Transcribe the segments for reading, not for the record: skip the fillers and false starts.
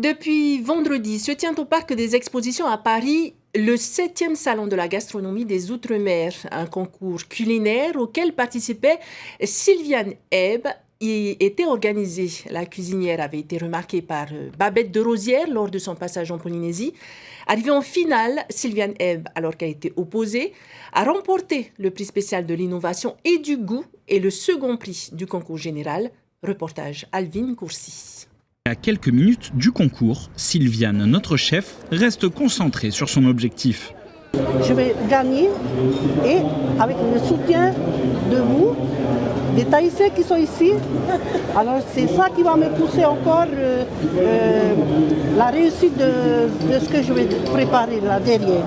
Depuis vendredi se tient au Parc des Expositions à Paris le 7e Salon de la gastronomie des Outre-mer, un concours culinaire auquel participait Sylviane Ebb. Il était organisé. La cuisinière avait été remarquée par Babette de Rosière lors de son passage en Polynésie. Arrivée en finale, Sylviane Ebb, alors qu'elle a été opposée, a remporté le prix spécial de l'innovation et du goût et le second prix du concours général. Reportage Alvin Courcy. À quelques minutes du concours, Sylviane, notre chef, reste concentrée sur son objectif. Je vais gagner et avec le soutien de vous, des Tahitiens qui sont ici, alors c'est ça qui va me pousser encore la réussite de ce que je vais préparer là derrière.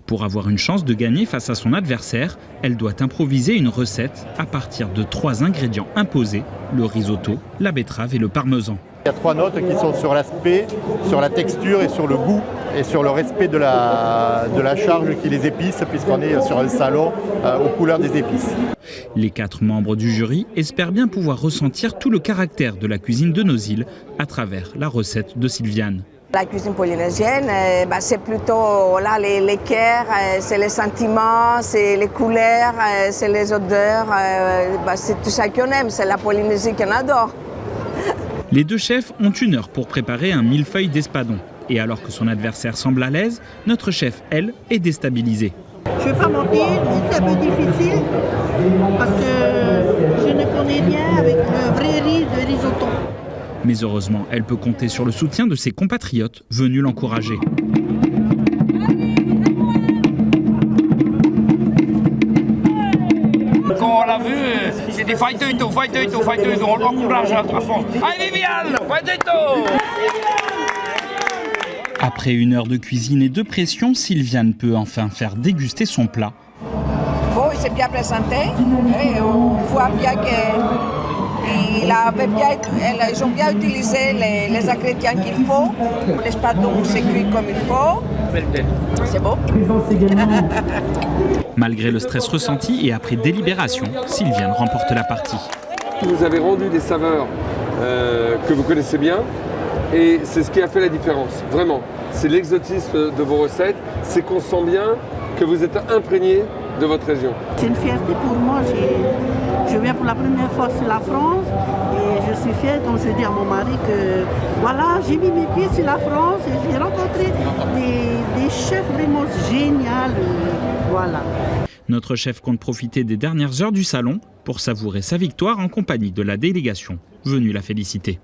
Pour avoir une chance de gagner face à son adversaire, elle doit improviser une recette à partir de 3 ingrédients imposés, le risotto, la betterave et le parmesan. Il y a 3 notes qui sont sur l'aspect, sur la texture et sur le goût et sur le respect de la charge qui les épice, puisqu'on est sur un salon aux couleurs des épices. Les 4 membres du jury espèrent bien pouvoir ressentir tout le caractère de la cuisine de nos îles à travers la recette de Sylviane. La cuisine polynésienne, c'est plutôt là, les cœurs, c'est les sentiments, c'est les couleurs, c'est les odeurs, c'est tout ça qu'on aime, c'est la Polynésie qu'on adore. Les 2 chefs ont 1 heure pour préparer un millefeuille d'espadon. Et alors que son adversaire semble à l'aise, notre chef, elle, est déstabilisée. Je ne vais pas mentir, c'est un peu difficile parce que je ne connais rien avec le vrai riz de risotto. Mais heureusement, elle peut compter sur le soutien de ses compatriotes venus l'encourager. Quand on l'a vu, c'est des fight-to, on l'encourage à fond. Allez Viviane, fight-to! Après 1 heure de cuisine et de pression, Sylviane peut enfin faire déguster son plat. Bon, il s'est bien présenté, et on voit bien ils ont bien utilisé les ingrédients qu'il faut. L'espadon s'est cuit comme il faut. C'est beau. Malgré le stress ressenti et après délibération, Sylviane remporte la partie. Vous avez rendu des saveurs que vous connaissez bien et c'est ce qui a fait la différence, vraiment. C'est l'exotisme de vos recettes, c'est qu'on sent bien que vous êtes imprégné de votre région. C'est une fierté pour moi. Je viens pour la première fois sur la France et je suis fière quand je dis à mon mari que voilà, j'ai mis mes pieds sur la France et j'ai rencontré des chefs vraiment géniaux. Voilà. Notre chef compte profiter des dernières heures du salon pour savourer sa victoire en compagnie de la délégation venue la féliciter.